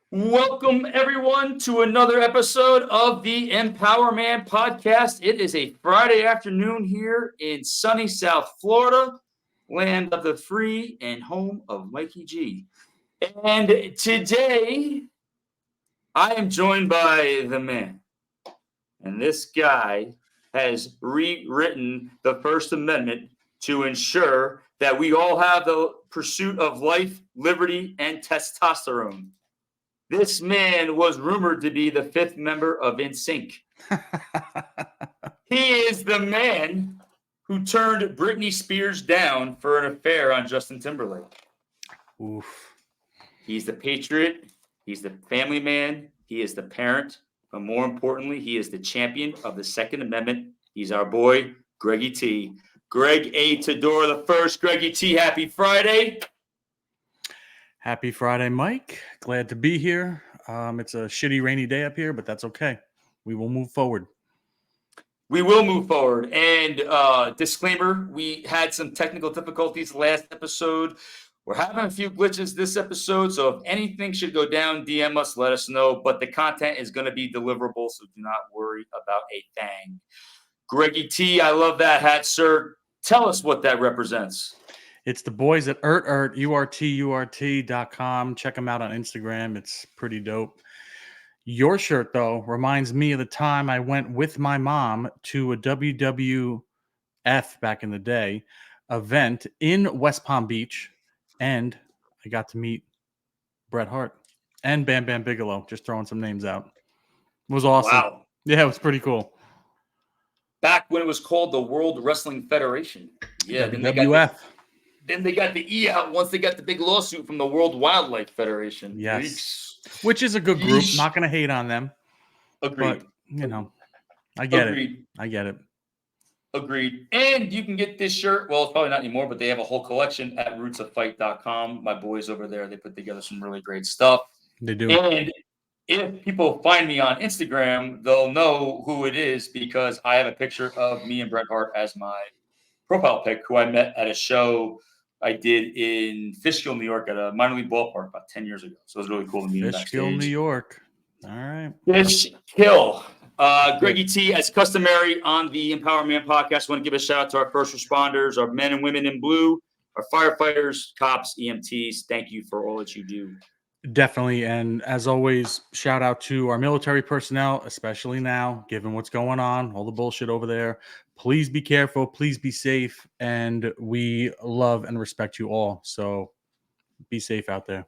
Welcome, everyone, to another episode of the EmpowerMAN podcast. It is a Friday afternoon here in sunny South Florida, land of the free and home of Mikey G. And today, I am joined by the man. And this guy has rewritten the First Amendment to ensure that we all have the pursuit of life, liberty, and testosterone. This man was rumored to be the fifth member of NSYNC. He is the man who turned Britney Spears down for an affair on Justin Timberlake. Oof. He's the patriot. He's the family man. He is the parent. But more importantly, he is the champion of the Second Amendment. He's our boy, Greggy T. Greg A. Tador the first. Greggy T, happy Friday. Happy Friday, Mike. Glad to be here. It's a shitty rainy day up here, but that's okay. We will move forward. We will move forward. And disclaimer, we had some technical difficulties last episode. We're having a few glitches this episode, so if anything should go down, DM us, let us know. But the content is going to be deliverable, so do not worry about a thing. Greggy T, I love that hat, sir. Tell us what that represents. It's the boys at urturt.com. Check them out on Instagram. It's pretty dope. Your shirt, though, reminds me of the time I went with my mom to a WWF back in the day event in West Palm Beach, and I got to meet Bret Hart and Bam Bam Bigelow, just throwing some names out. It was awesome. Wow. Yeah, it was pretty cool. Back when it was called the World Wrestling Federation. Yeah, WWF. Then they got the E out once they got the big lawsuit from the World Wildlife Federation. Yes. Which is a good group. Not going to hate on them. Agreed. But, I get Agreed. it. I get it. Agreed. And you can get this shirt. Well, it's probably not anymore, but they have a whole collection at rootsoffight.com. My boys over there, they put together some really great stuff. They do. And if people find me on Instagram, they'll know who it is because I have a picture of me and Bret Hart as my profile pic, who I met at a show I did in Fishkill, New York, at a minor league ballpark about 10 years ago. So it was really cool to meet him backstage. Fishkill, New York. All right. Fishkill. Greggy T, as customary on the EmpowerMAN podcast, I want to give a shout out to our first responders, our men and women in blue, our firefighters, cops, EMTs. Thank you for all that you do. Definitely. And as always, shout out to our military personnel, especially now, given what's going on, all the bullshit over there. Please be careful. Please be safe. And we love and respect you all. So be safe out there.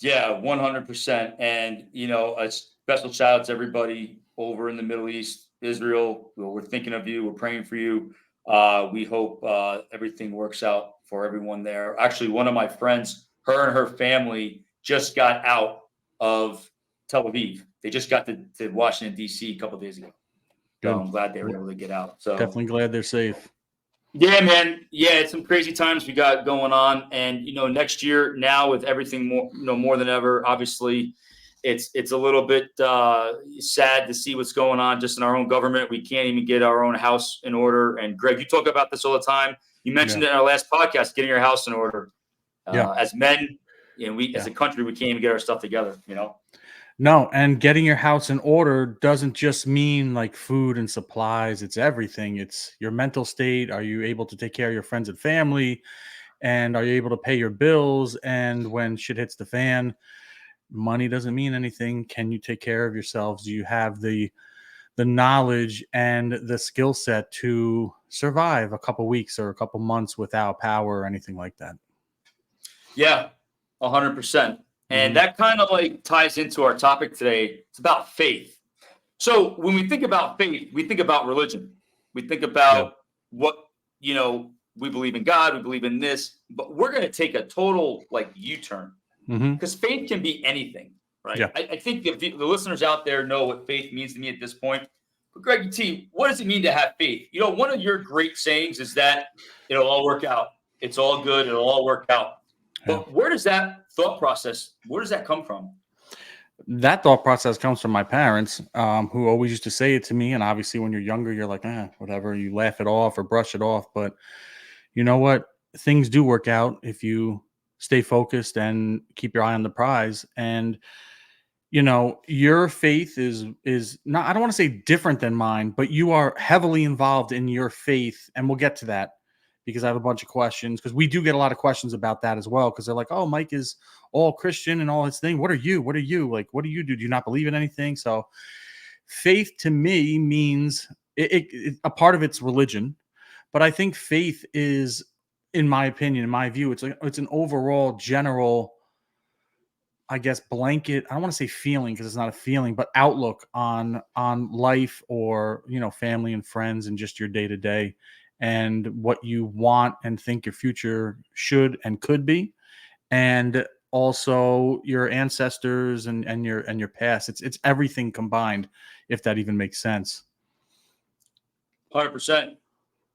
Yeah, 100%. And, a special shout out to everybody over in the Middle East, Israel. We're thinking of you. We're praying for you. We hope everything works out for everyone there. Actually, one of my friends, her and her family just got out of Tel Aviv. They just got to Washington, D.C. a couple of days ago. So I'm glad they were able to get out. So definitely glad they're safe. Yeah, man. Yeah, it's some crazy times we got going on. And, next year now with everything more than ever, obviously it's a little bit sad to see what's going on just in our own government. We can't even get our own house in order. And Greg, you talk about this all the time. You mentioned it in our last podcast, getting your house in order. As men, and we as a country, we can't even get our stuff together, No, and getting your house in order doesn't just mean like food and supplies. It's everything. It's your mental state. Are you able to take care of your friends and family? And are you able to pay your bills? And when shit hits the fan, money doesn't mean anything. Can you take care of yourselves? Do you have the knowledge and the skill set to survive a couple weeks or a couple months without power or anything like that? Yeah, 100%. And that kind of ties into our topic today. It's about faith. So when we think about faith, we think about religion. We think about what, we believe in God, we believe in this, but we're going to take a total U-turn because faith can be anything, right? Yeah. I think the listeners out there know what faith means to me at this point. But Greg T, what does it mean to have faith? One of your great sayings is that it'll all work out. It's all good. It'll all work out. But where does that thought process, where does that come from? That thought process comes from my parents, who always used to say it to me. And obviously when you're younger, you're like, whatever, you laugh it off or brush it off. But you know what? Things do work out if you stay focused and keep your eye on the prize. And your faith is not, I don't want to say different than mine, but you are heavily involved in your faith, and we'll get to that because I have a bunch of questions, because we do get a lot of questions about that as well, because they're like, oh, Mike is all Christian and all his thing. What are you? What are you? Like, what do you do? Do you not believe in anything? So faith to me means a part of it's religion, but I think faith is, in my opinion, in my view, it's an overall general, I guess, blanket. I don't want to say feeling because it's not a feeling, but outlook on life, or family and friends, and just your day to day, and what you want and think your future should and could be, and also your ancestors and your past. It's everything combined, if that even makes sense. 100%.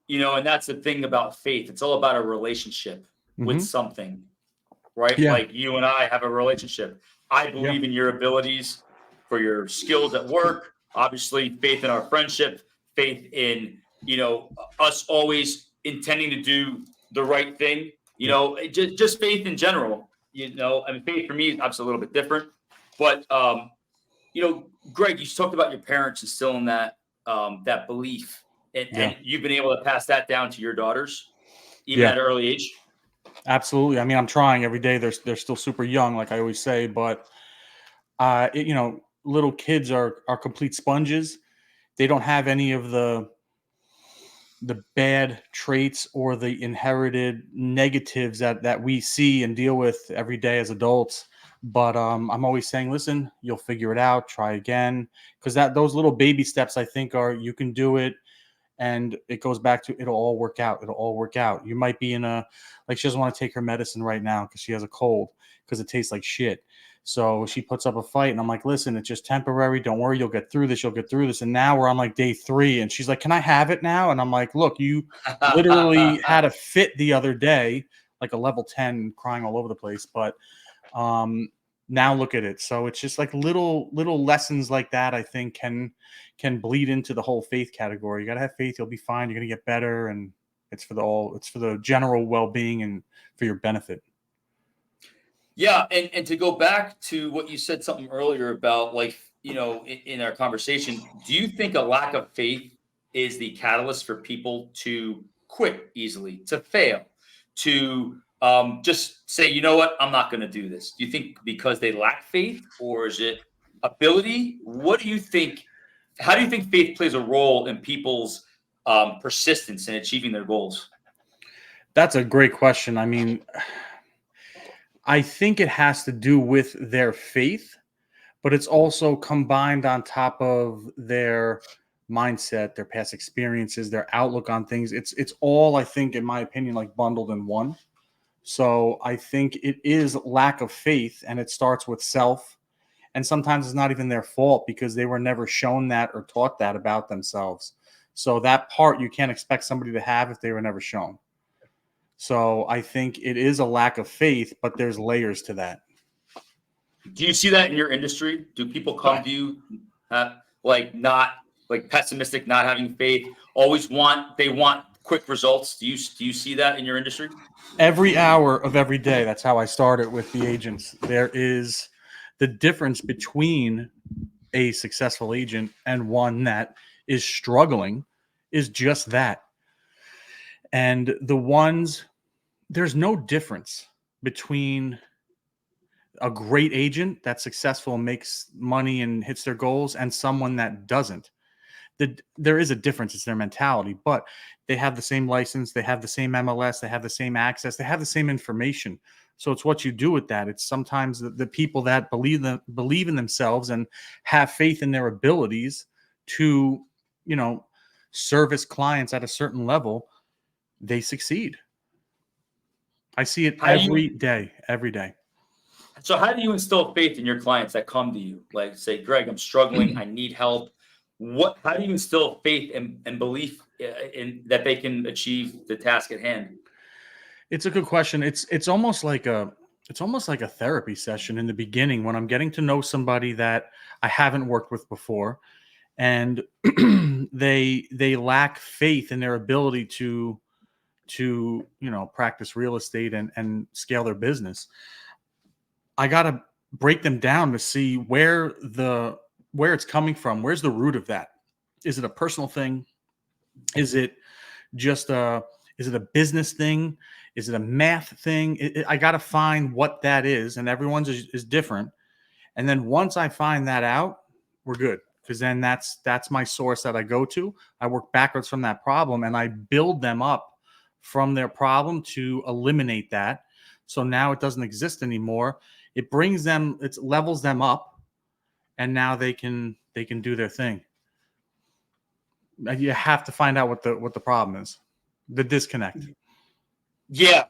And that's the thing about faith. It's all about a relationship with Hmm. something, right? Yeah, Like you and I have a relationship. I yeah, believe in your abilities for your skills at work, obviously, faith in our friendship, faith in, us always intending to do the right thing, yeah, just faith in general. I mean, faith for me is obviously a little bit different. But, Greg, you talked about your parents instilling that belief, and, yeah, and you've been able to pass that down to your daughters, even yeah. at an early age. Absolutely. I mean, I'm trying every day. They're still super young, like I always say, but little kids are complete sponges. They don't have any of the bad traits or the inherited negatives that we see and deal with every day as adults. But I'm always saying, listen, you'll figure it out. Try again, because that those little baby steps, I think, are, you can do it. And it goes back to, it'll all work out. It'll all work out. You might be in a, like, she doesn't want to take her medicine right now because she has a cold, because it tastes like shit. So she puts up a fight, and I'm like, listen, it's just temporary. Don't worry, you'll get through this. You'll get through this. And now we're on like day 3, and she's like, can I have it now? And I'm like, look, you literally had a fit the other day, like a level 10, crying all over the place. But um now look at it. So it's just like little lessons like that, I think, can bleed into the whole faith category. You got to have faith, you'll be fine, you're going to get better, and it's for the general well-being and for your benefit. Yeah, and to go back to what you said something earlier about, like, in our conversation, do you think a lack of faith is the catalyst for people to quit easily, to fail, to just say, you know what, I'm not going to do this? Do you think because they lack faith, or is it ability? What do you think? How do you think faith plays a role in people's persistence in achieving their goals? That's a great question. I mean, I think it has to do with their faith, but it's also combined on top of their mindset, their past experiences, their outlook on things. It's all, I think, in my opinion, like bundled in one. So I think it is lack of faith, and it starts with self. And sometimes it's not even their fault, because they were never shown that or taught that about themselves. So that part you can't expect somebody to have if they were never shown. So I think it is a lack of faith, but there's layers to that. Do you see that in your industry? Do people come to you, like, not like pessimistic, not having faith, always want quick results? Do you see that in your industry? Every hour of every day, that's how I started with the agents. There is the difference between a successful agent and one that is struggling is just that. And the ones, there's no difference between a great agent that's successful and makes money and hits their goals, and someone that doesn't. There is a difference. It's their mentality, but they have the same license, they have the same MLS, they have the same access, they have the same information. So it's what you do with that. It's sometimes the people that believe in themselves and have faith in their abilities to, you know, service clients at a certain level, they succeed. I see it How do you every day. how do you instill faith in your clients that come to you? Like, say, Greg, I'm struggling, I need help. How do you instill faith and belief in that they can achieve the task at hand? It's a good question. It's almost like a therapy session in the beginning, when I'm getting to know somebody that I haven't worked with before, and they lack faith in their ability to practice real estate and scale their business. I gotta break them down to see where it's coming from. Where's the root of that? Is it a personal thing? Is it just is it a business thing? Is it a math thing? I got to find what that is, and everyone's is different. And then once I find that out, we're good, because then that's my source that I go to. I work backwards from that problem, and I build them up from their problem to eliminate that. So now it doesn't exist anymore. It brings them, it levels them up, and now they can do their thing. You have to find out what the problem is, the disconnect. Yeah.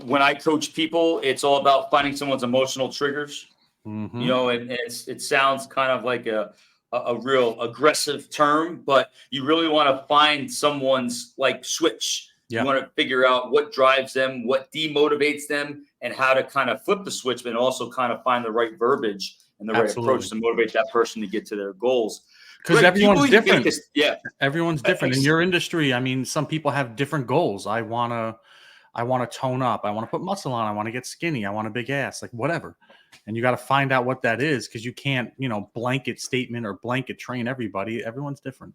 When I coach people, it's all about finding someone's emotional triggers, Mm-hmm. and it sounds kind of like a real aggressive term, but you really want to find someone's like switch. Yeah. You want to figure out what drives them, what demotivates them, and how to kind of flip the switch, but also kind of find the right verbiage and the right approach to motivate that person to get to their goals. Because everyone's different. Yeah, everyone's different in your industry. I mean, some people have different goals. I want to tone up. I want to put muscle on. I want to get skinny. I want a big ass, like whatever. And you got to find out what that is, because you can't, blanket statement or blanket train everybody. Everyone's different.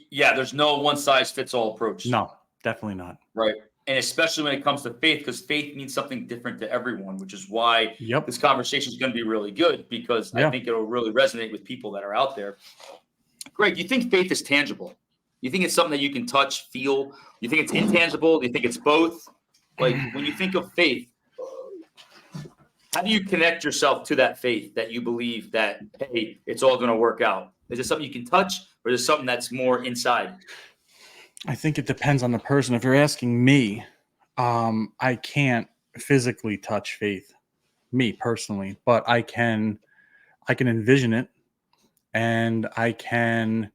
Yeah, there's no one size fits all approach. No, definitely not. Right. And especially when it comes to faith, because faith means something different to everyone, which is why this conversation is going to be really good, because I think it'll really resonate with people that are out there. Greg, do you think faith is tangible? You think it's something that you can touch, feel? You think it's intangible? Do you think it's both? Like, when you think of faith, how do you connect yourself to that faith that you believe that, hey, it's all going to work out? Is it something you can touch, or is it something that's more inside? I think it depends on the person. If you're asking me, I can't physically touch faith, me personally, but I can envision it, and I can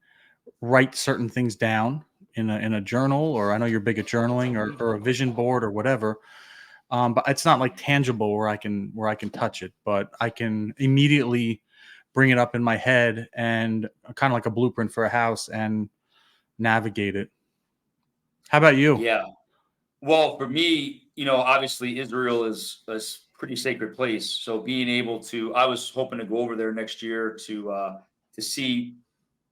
write certain things down in a journal, or I know you're big at journaling, or a vision board or whatever. But it's not like tangible where I can touch it, but I can immediately bring it up in my head, and kind of like a blueprint for a house, and navigate it. How about you? Yeah. Well, for me, obviously Israel is a pretty sacred place. So being able to, I was hoping to go over there next year to see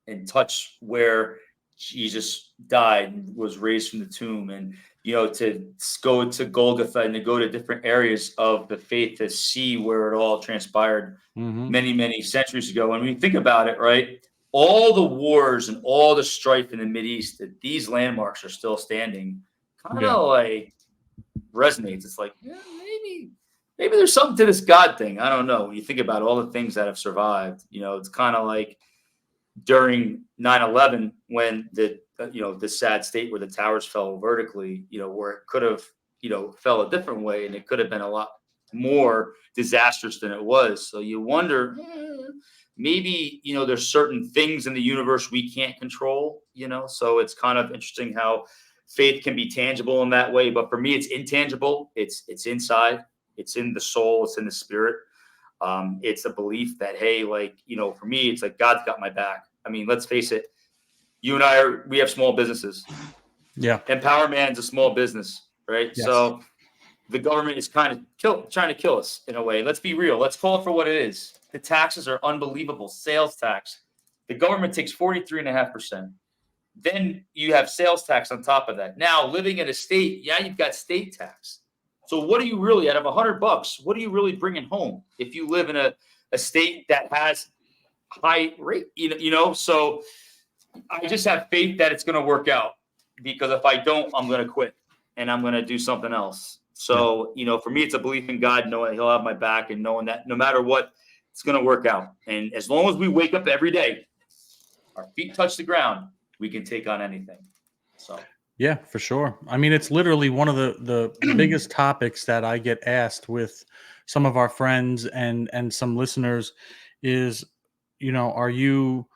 and touch where Jesus died and was raised from the tomb, and to go to Golgotha and to go to different areas of the faith to see where it all transpired many, many centuries ago. And when you think about it, right, all the wars and all the strife in the Mideast, that these landmarks are still standing, kind of like resonates. It's like, yeah, maybe there's something to this God thing. I don't know. When you think about all the things that have survived, it's kind of like during 9/11, when the sad state where the towers fell vertically, where it could have, fell a different way, and it could have been a lot more disastrous than it was. So you wonder, maybe, there's certain things in the universe we can't control, so it's kind of interesting how faith can be tangible in that way. But for me, it's intangible. It's inside, it's in the soul, it's in the spirit. It's a belief that, hey, like, for me, it's like God's got my back. I mean, let's face it. You and I we have small businesses. Yeah. EmpowerMan's a small business, right? Yes. So the government is kind of trying to kill us in a way. Let's be real. Let's call it for what it is. The taxes are unbelievable. Sales tax. The government takes 43.5%. Then you have sales tax on top of that. Now, living in a state, you've got state tax. So what do you really, out of $100, what are you really bringing home if you live in a state that has high rate? So I just have faith that it's going to work out, because if I don't, I'm going to quit and I'm going to do something else. So, for me, it's a belief in God, knowing He'll have my back, and knowing that no matter what, it's going to work out. And as long as we wake up every day, our feet touch the ground, we can take on anything. So. Yeah, for sure. I mean, it's literally one of the biggest topics that I get asked with some of our friends and some listeners is, are you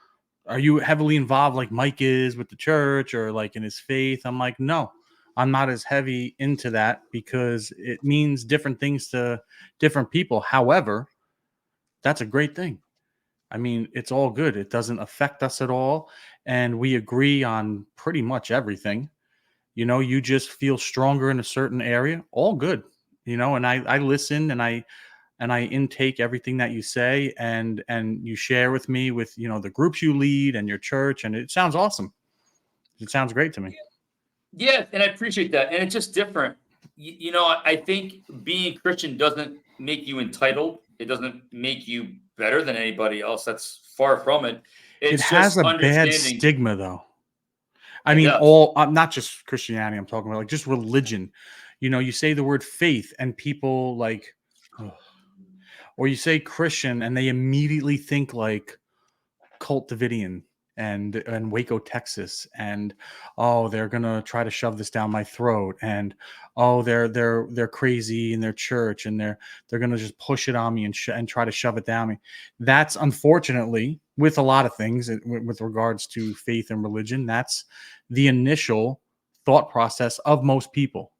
heavily involved like Mike is with the church, or like in his faith? I'm like, no, I'm not as heavy into that, because it means different things to different people. However, that's a great thing. I mean, it's all good. It doesn't affect us at all. And we agree on pretty much everything. You just feel stronger in a certain area, all good, and I listen, and I and I intake everything that you say, and you share with me with, the groups you lead and your church, and it sounds awesome. It sounds great to me. Yeah, and I appreciate that, and it's just different. I think being Christian doesn't make you entitled. It doesn't make you better than anybody else. That's far from it. It It's has just a bad understanding. stigma, though. I It mean, does. not just Christianity. I'm talking about like just religion. You say the word faith, and people like, ugh. Or you say Christian, and they immediately think like Cult Davidian and Waco, Texas, and oh, they're gonna try to shove this down my throat, and oh, they're crazy in their church, and they're gonna just push it on me and try to shove it down me. That's unfortunately with a lot of things with regards to faith and religion. That's the initial thought process of most people.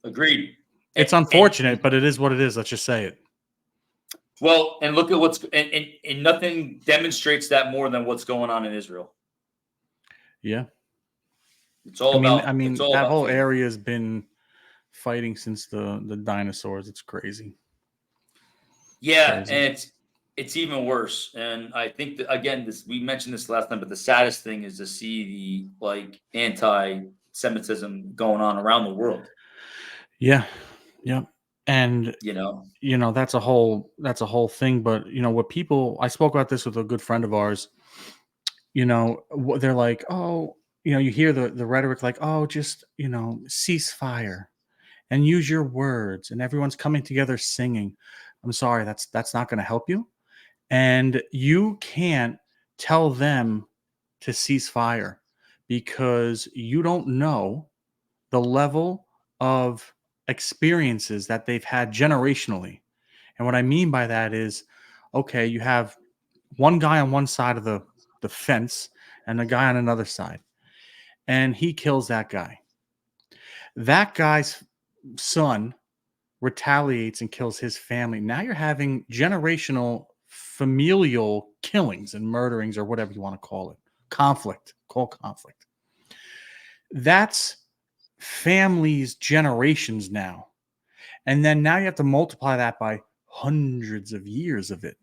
Agreed. It's And unfortunate, but it is what it is. Let's just say it. well, and look at and nothing demonstrates that more than what's going on in Israel. Yeah. It's I all mean, I about it's mean all that about whole faith. area has been fighting since the dinosaurs. It's crazy. It's Yeah, crazy. and it's even worse. And I think that again, this we mentioned this last time, but the saddest thing is to see the like anti-Semitism going on around the world. Yeah. Yeah. And You know, that's a whole thing. But what people I spoke about this with a good friend of ours. They're like, oh, you hear the rhetoric like, oh, just cease fire and use your words, and everyone's coming together singing. I'm sorry, that's not going to help you. And you can't tell them to cease fire because you don't know the level of experiences that they've had generationally. And what I mean by that is, okay, you have one guy on one side of the fence and a guy on another side, and he kills that guy. That guy's son retaliates and kills his family. Now you're having generational familial killings and murderings, or whatever you want to call it. Conflict. Call conflict. That's families, generations now. And then now you have to multiply that by hundreds of years of it.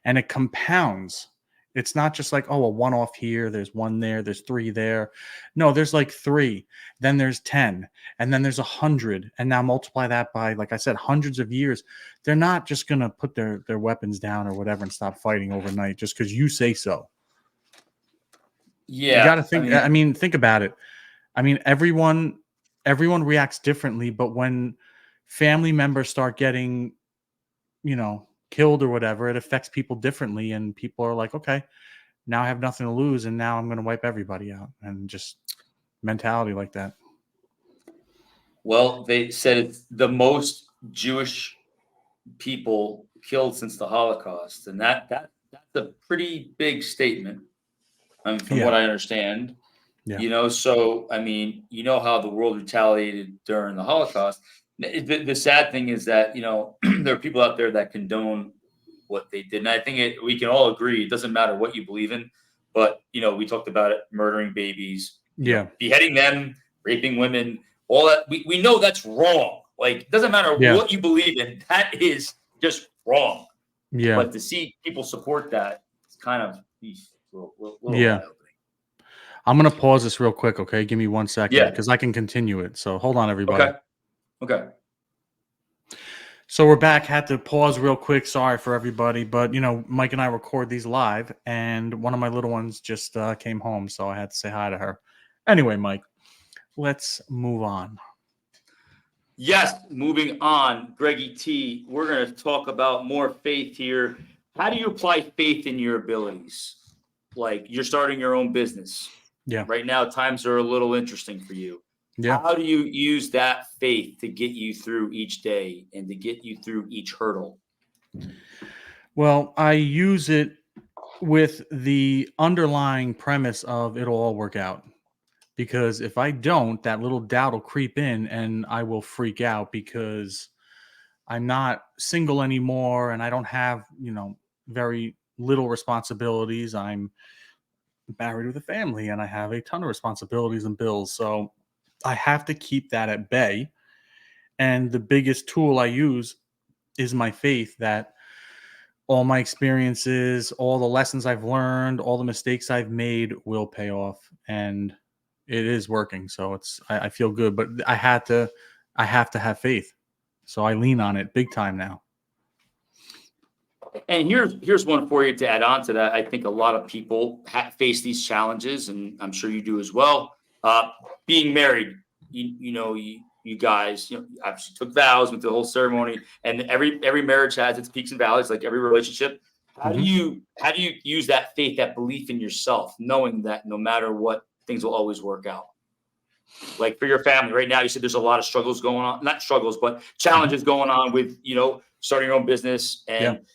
And it compounds. It's not just like, oh, a one off here, there's one there, there's three there. No, there's like three, then there's 10, and then there's 100. And now multiply that by, like I said, hundreds of years. They're not just going to put their weapons down or whatever and stop fighting overnight just because you say so. You got yeah. to I think. I mean, mean, think about it. I mean, everyone reacts differently, but when family members start getting, killed or whatever, it affects people differently, and people are like, okay, now I have nothing to lose, and now I'm going to wipe everybody out, and just mentality like that. well, they said it's the most Jewish people killed since the Holocaust, and that's a pretty big statement. I mean, from Yeah, what I understand, yeah, so I mean, how the world retaliated during the Holocaust. The sad thing is that there are people out there that condone what they did, and I think we can all agree it doesn't matter what you believe in, but we talked about it, murdering babies, yeah, beheading them, raping women, all that. We know that's wrong. Like, it doesn't matter yeah, what you believe in, that is just wrong. yeah, But to see people support that, it's kind of little yeah. eye opening. I'm going to pause this real quick, okay? Give me 1 second Yeah. because I can continue it. So hold on, everybody. Okay. Okay. So we're back. Had to pause real quick. Sorry for everybody, but Mike and I record these live, and one of my little ones just came home, so I had to say hi to her. Anyway, Mike, let's move on. Yes, moving on, Greggy T, we're going to talk about more faith here. How do you apply faith in your abilities? Like, you're starting your own business. Yeah, Right now, times are a little interesting for you. yeah. How do you use that faith to get you through each day and to get you through each hurdle? Well, I use it with the underlying premise of it'll all work out. Because if I don't, that little doubt will creep in and I will freak out because I'm not single anymore and I don't have, very little responsibilities. I'm married with a family and I have a ton of responsibilities and bills. So I have to keep that at bay. And the biggest tool I use is my faith that all my experiences, all the lessons I've learned, all the mistakes I've made will pay off, and it is working. So I feel good, but I have to have faith. So I lean on it big time now. And here's one for you to add on to that. I think a lot of people face these challenges, and I'm sure you do as well. Being married, you guys, obviously took vows with the whole ceremony, and every marriage has its peaks and valleys, like every relationship. Mhm. How do you use that faith, that belief in yourself, knowing that no matter what, things will always work out? Like for your family right now, you said there's a lot of struggles going on, not struggles, but Mhm. challenges going on with, starting your own business Yeah. and,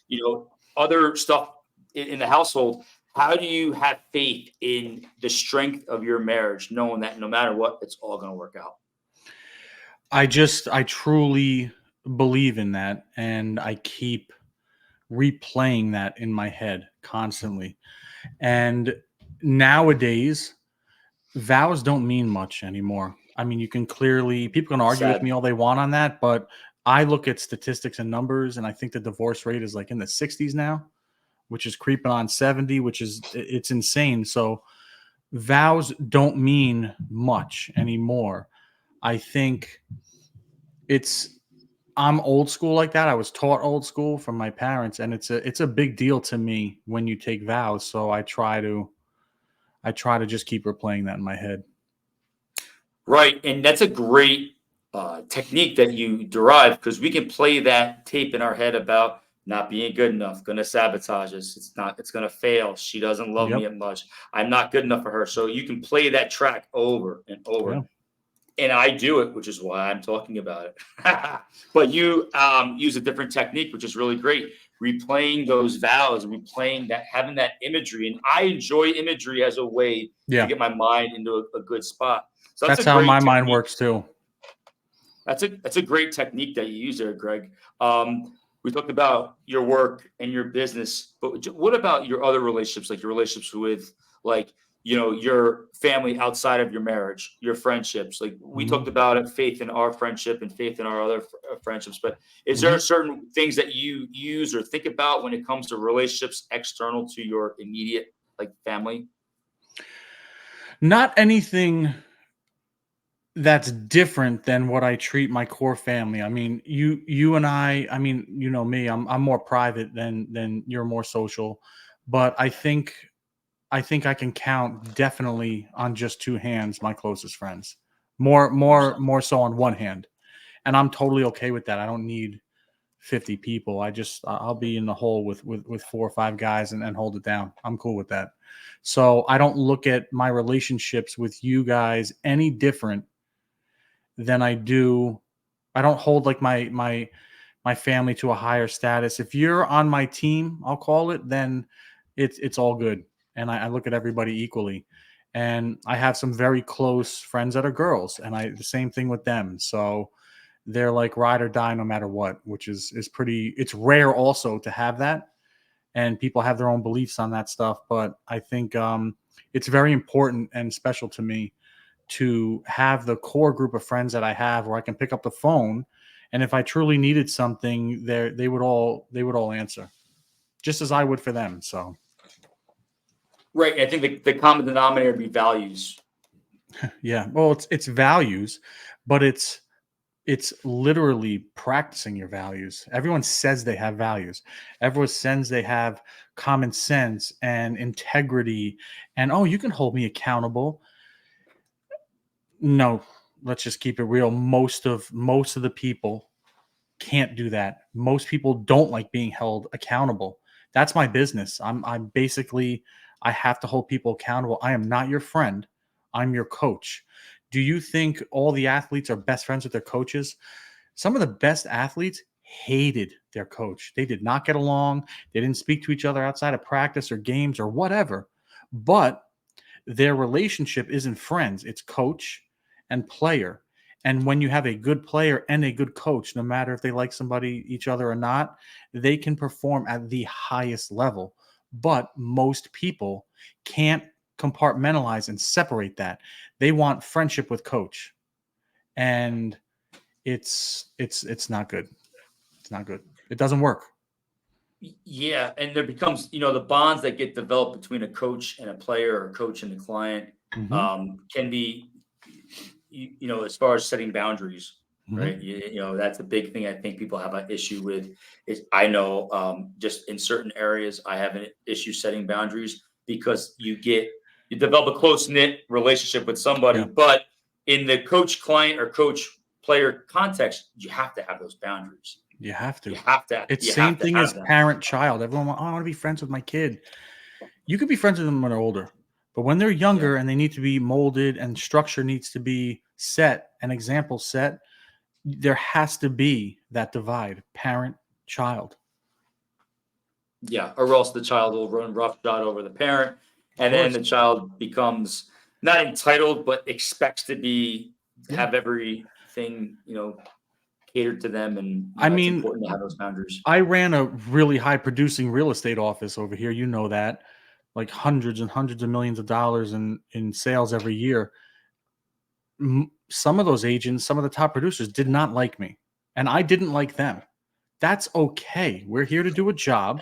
other stuff in the household. How do you have faith in the strength of your marriage, knowing that no matter what, it's all going to work out? I truly believe in that, and I keep replaying that in my head constantly. And nowadays, vows don't mean much anymore. I mean, you can clearly, people can argue with Sad. me all they want on that, but I look at statistics and numbers, and I think the divorce rate is like in the 60s now, which is creeping on 70, which is it's insane. So vows don't mean much anymore. I think it's I'm old school like that. I was taught old school from my parents, and it's a big deal to me when you take vows. So I try to just keep replaying that in my head. Right. And that's a great technique that you derive because we can play that tape in our head about not being good enough, going to sabotage us. It's going to fail. She doesn't love me Yep. as much. I'm not good enough for her. So you can play that track over and over. Yeah. And I do it, which is why I'm talking about it. But you use a different technique, which is really great. Replaying those vows, replaying that, having that imagery. And I enjoy imagery as a way to Yeah. get my mind into a good spot. So that's a That's how great my mind technique. works too. That's a great technique that you use there, Greg. We talked about your work and your business, but what about your other relationships, like your relationships with, like, your family outside of your marriage, your friendships? Like we Hmm. talked about it, faith in our friendship and faith in our other friendships. But is Hmm. there certain things that you use or think about when it comes to relationships external to your immediate, like, family? Not anything that's different than what I treat my core family. I mean, you and I mean, you know me, I'm more private than you're more social, but I think I can count definitely on just two hands my closest friends. More more 100%. more so on one hand. And I'm totally okay with that. I don't need 50 people. I'll be in the hole with 4 or 5 guys and hold it down. I'm cool with that. So I don't look at my relationships with you guys any different than I do. I don't hold like my family to a higher status. If you're on my team, I'll call it, then it's all good. And I look at everybody equally. And I have some very close friends that are girls, and I the same thing with them. So they're like ride or die no matter what, which is pretty. It's rare also to have that, and people have their own beliefs on that stuff. But I think it's very important and special to me to have the core group of friends that I have where I can pick up the phone, and if I truly needed something, they would all answer, just as I would for them. So Right. I think the common denominator would be values. yeah, well, it's values, but it's literally practicing your values. Everyone says they have values. Everyone says they have common sense and integrity, and oh, you can hold me accountable. No, let's just keep it real. Most of the people can't do that. Most people don't like being held accountable. That's my business. I'm basically I have to hold people accountable. I am not your friend. I'm your coach. Do you think all the athletes are best friends with their coaches? Some of the best athletes hated their coach. They did not get along. They didn't speak to each other outside of practice or games or whatever. But their relationship isn't friends, it's coach and player. And when you have a good player and a good coach, no matter if they like somebody, each other or not, they can perform at the highest level. But most people can't compartmentalize and separate that. They want friendship with coach. And it's not good. It's not good. It doesn't work. Yeah, and there becomes, the bonds that get developed between a coach and a player, or a coach and the client, Hmm. can be, as far as setting boundaries, right? Hmm. That's a big thing I think people have an issue with. Is I know, just in certain areas, I have an issue setting boundaries because you develop a close knit relationship with somebody, Yeah, but in the coach client or coach player context, you have to have those boundaries. you have You to. have to It's you have same to thing have as them. parent child. Everyone, I want to be friends with my kid. You could be friends with them when they're older, but when they're Yeah. younger and they need to be molded and structure needs to be set, an example set, there has to be that divide, parent child. Yeah, or else the child will run roughshod over the parent, Of and then course. the child becomes not entitled, but expects to Yeah. have everything, catered to them, and I it's mean, important to have those boundaries. I ran a really high producing real estate office over here. You know that, like hundreds and hundreds of millions of dollars in sales every year. Some of those agents, some of the top producers did not like me, and I didn't like them. That's okay. We're here to do a job,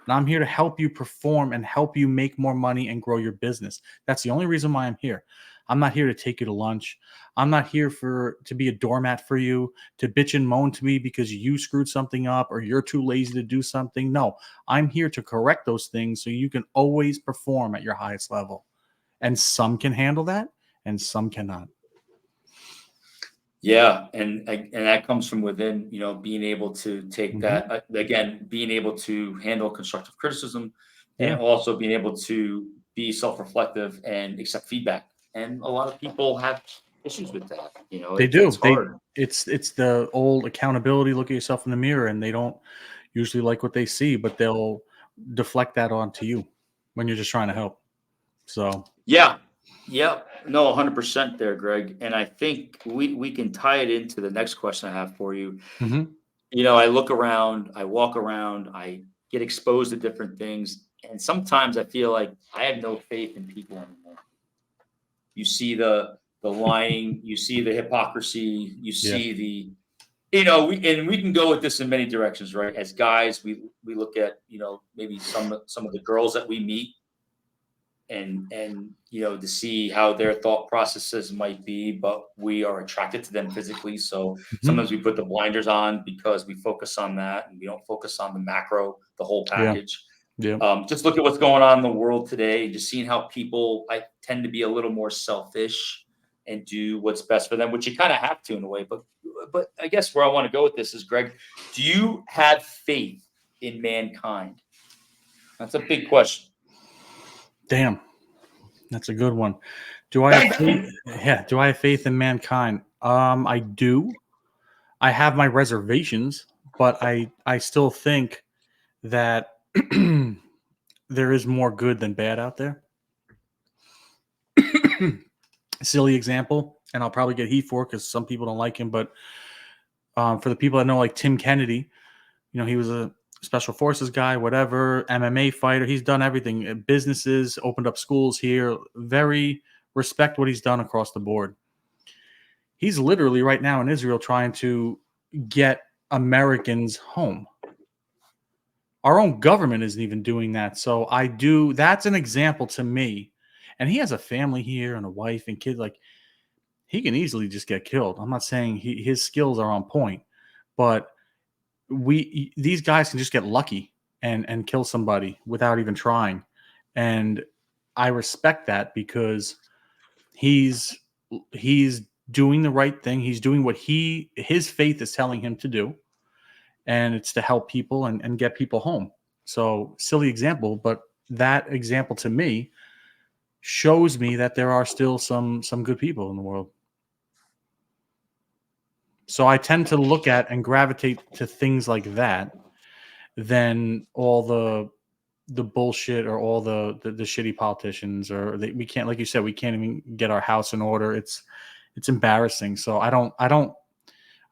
and I'm here to help you perform and help you make more money and grow your business. That's the only reason why I'm here. I'm not here to take you to lunch. I'm not here for to be a doormat for you, to bitch and moan to me because you screwed something up or you're too lazy to do something. No, I'm here to correct those things so you can always perform at your highest level. And some can handle that and some cannot. Yeah, and that comes from within, being able to take Hmm. that, again, being able to handle constructive criticism, and Yeah, also being able to be self-reflective and accept feedback. And a lot of people have issues with that. they It's do. hard. It's the old accountability. Look at yourself in the mirror, and they don't usually like what they see, but they'll deflect that onto you when you're just trying to help. So, Yeah. Yep. No, 100% there, Greg. And I think we can tie it into the next question I have for you. mhm. I look around, I walk around, I get exposed to different things, and sometimes I feel like I have no faith in people anymore. You see the lying, you see the hypocrisy, you Yeah. see we can go with this in many directions, right? As guys, we look at, maybe some of the girls that we meet, and to see how their thought processes might be, but we are attracted to them physically, so Mhm. sometimes we put the blinders on because we focus on that and we don't focus on the macro, the whole Yeah. package. Yeah. Just look at what's going on in the world today, just seeing how people, I tend to be a little more selfish and do what's best for them, which you kind of have to in a way. But I guess where I want to go with this is, Greg, do you have faith in mankind? That's a big question. Damn, that's a good one. Do I have faith? Yeah. Do I have faith in mankind? I do. I have my reservations, but I still think that there is more good than bad out there. Silly example, and I'll probably get heat for because some people don't like him, but for the people that know, like Tim Kennedy, he was a special forces guy, whatever, MMA fighter. He's done everything. Businesses, opened up schools here. Very respect what he's done across the board. He's literally right now in Israel trying to get Americans home. Our own government isn't even doing that. So I do. That's an example to me. And he has a family here and a wife and kids. Like, he can easily just get killed. I'm not saying his skills are on point, but these guys can just get lucky and kill somebody without even trying. And I respect that because he's he's doing the right thing. He's doing what his faith is telling him to do, and it's to help people and get people home. So, silly example, but that example to me shows me that there are still some good people in the world. So I tend to look at and gravitate to things like that than all the bullshit or all the shitty politicians we can't, like you said, we can't even get our house in order. It's embarrassing. So I don't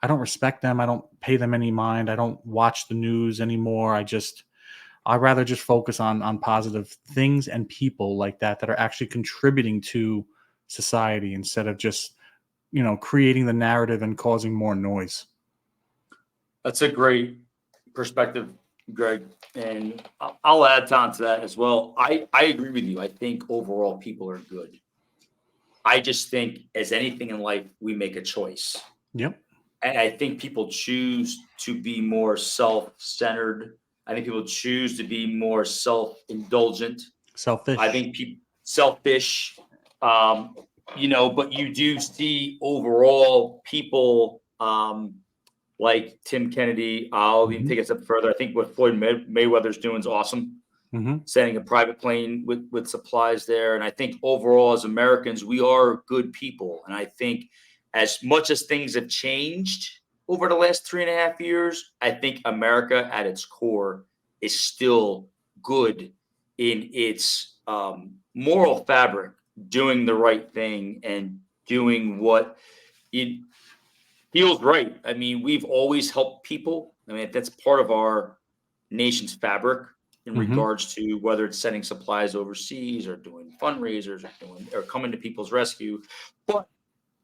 respect them. I don't pay them any mind. I don't watch the news anymore. I'd rather just focus on positive things and people like that are actually contributing to society instead of just creating the narrative and causing more noise. That's a great perspective, Greg, and I'll add on to that as well. I agree with you. I think overall people are good. I just think, as anything in life, we make a choice. Yep. And I think people choose to be more self-centered. I think people choose to be more self-indulgent. Selfish. I think people selfish. But you do see overall people like Tim Kennedy. I'll even take it a step further. I think what Floyd Mayweather's doing is awesome. Sending a private plane with supplies there. And I think overall, as Americans, we are good people. And I think as much as things have changed over the last 3.5 years, I think America at its core is still good in its moral fabric, doing the right thing and doing what it feels right. I mean, we've always helped people. I mean, that's part of our nation's fabric in regards to whether it's sending supplies overseas or doing fundraisers or coming to people's rescue. But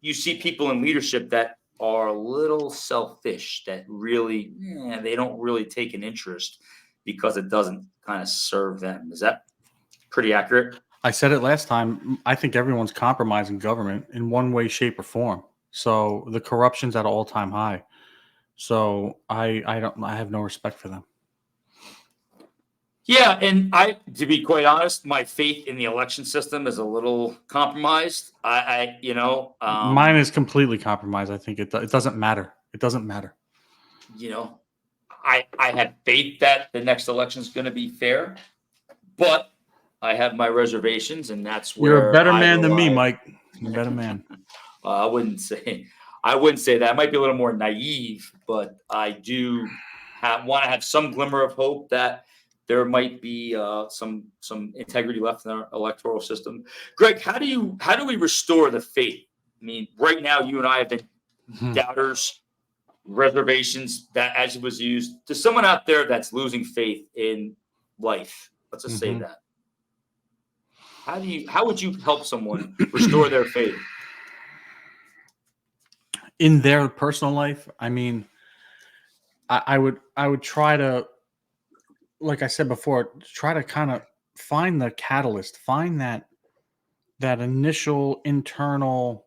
you see people in leadership that are a little selfish, that really, they don't really take an interest because it doesn't kind of serve them. Is that pretty accurate? I said it last time. I think everyone's compromising government in one way, shape, or form. So the corruption's at an all-time high. So I have no respect for them. Yeah, and to be quite honest, my faith in the election system is a little compromised. Mine is completely compromised. I think it doesn't matter. It doesn't matter. I have faith that the next election is going to be fair, but I have my reservations, and that's where you're a better man than me, Mike. You're a better man. I wouldn't say that. I might be a little more naive, but I do want to have some glimmer of hope that there might be some integrity left in our electoral system. Greg, how do we restore the faith? I mean, right now you and I have been doubters, reservations, that as it was used, to someone out there that's losing faith in life. Let's just say that. How would you help someone restore their faith in their personal life? I mean, I would try to, like I said before, try to kind of find the catalyst, find that initial internal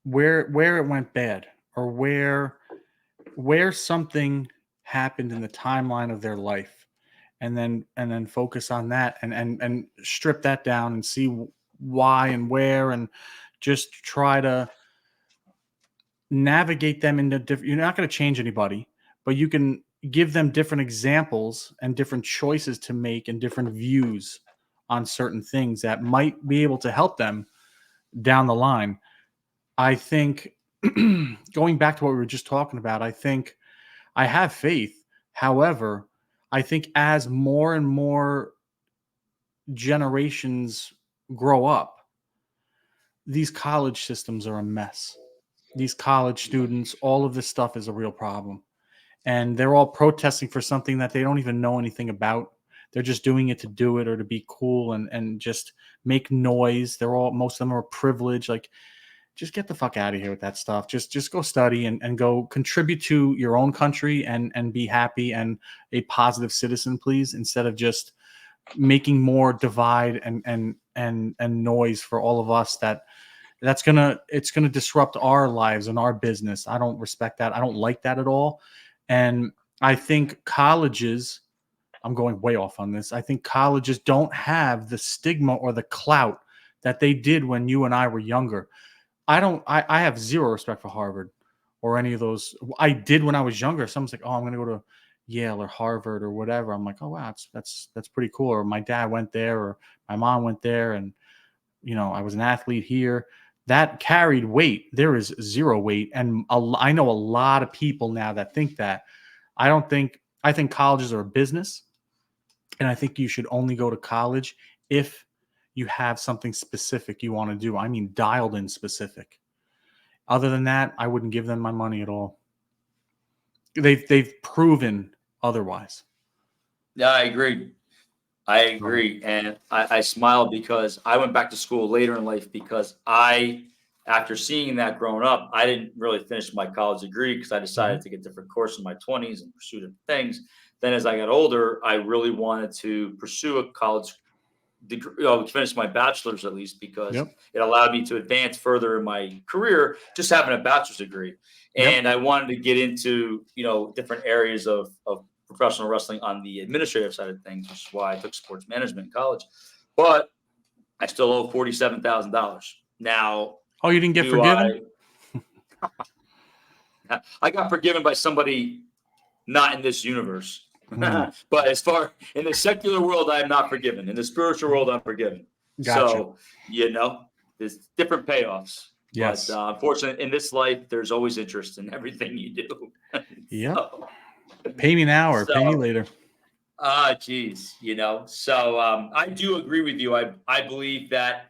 where it went bad, or where something happened in the timeline of their life, and then focus on that and strip that down and see why and where, and just try to navigate them into different. You're not going to change anybody, but you can give them different examples and different choices to make and different views on certain things that might be able to help them down the line. I think going back to what we were just talking about, I think I have faith. However, I think as more and more generations grow up, these college systems are a mess. These college students, all of this stuff is a real problem. And they're all protesting for something that they don't even know anything about. They're just doing it to do it or to be cool and just make noise. Most of them are privileged. Like, just get the fuck out of here with that stuff. Just go study and go contribute to your own country and be happy and a positive citizen, please, instead of just making more divide and noise for all of us. It's gonna disrupt our lives and our business. I don't respect that. I don't like that at all. And I think colleges, I'm going way off on this. I think colleges don't have the stigma or the clout that they did when you and I were younger. I have zero respect for Harvard or any of those. I did when I was younger. Someone's like, oh, I'm going to go to Yale or Harvard or whatever. I'm like, oh, wow, that's pretty cool. Or my dad went there, or my mom went there, and I was an athlete here. That carried weight. There is zero weight. And I know a lot of people now that think that. I think colleges are a business, and I think you should only go to college if you have something specific you want to do. I mean, dialed in specific. Other than that, I wouldn't give them my money at all. They've proven otherwise. Yeah, I agree. And I smile because I went back to school later in life because I after seeing that growing up, I didn't really finish my college degree because I decided Mhm. to get different courses in my 20s and pursue different things. Then as I got older, I really wanted to pursue a college degree, finish my bachelor's at least, because Yep. it allowed me to advance further in my career just having a bachelor's degree. Yep. And I wanted to get into, different areas of professional wrestling on the administrative side of things, which is why I took sports management in college. But I still owe $47,000. Now, Oh, you didn't get do forgiven? I got forgiven by somebody not in this universe. Hmm. But as far in the secular world, I am not forgiven. In the spiritual world, I'm forgiven. Gotcha. So, there's different payoffs. But Yes. unfortunately, in this life, there's always interest in everything you do. Yep. so, Pay me now or pay me so later. geez, So I do agree with you. I believe that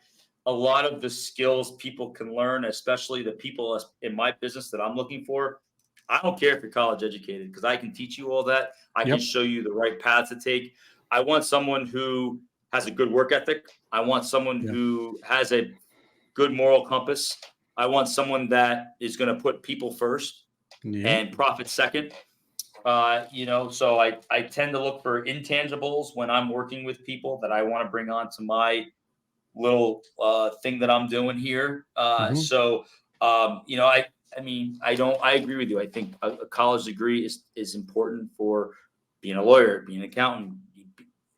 a lot of the skills people can learn, especially the people in my business that I'm looking for, I don't care if you're college educated because I can teach you all that. I can Yep. show you the right path to take. I want someone who has a good work ethic. I want someone Yeah. who has a good moral compass. I want someone that is going to put people first Yep. and profit second. So I tend to look for intangibles when I'm working with people that I want to bring on to my little thing that I'm doing here. Hmm. I agree with you. I think a college degree is important for being a lawyer, being an accountant,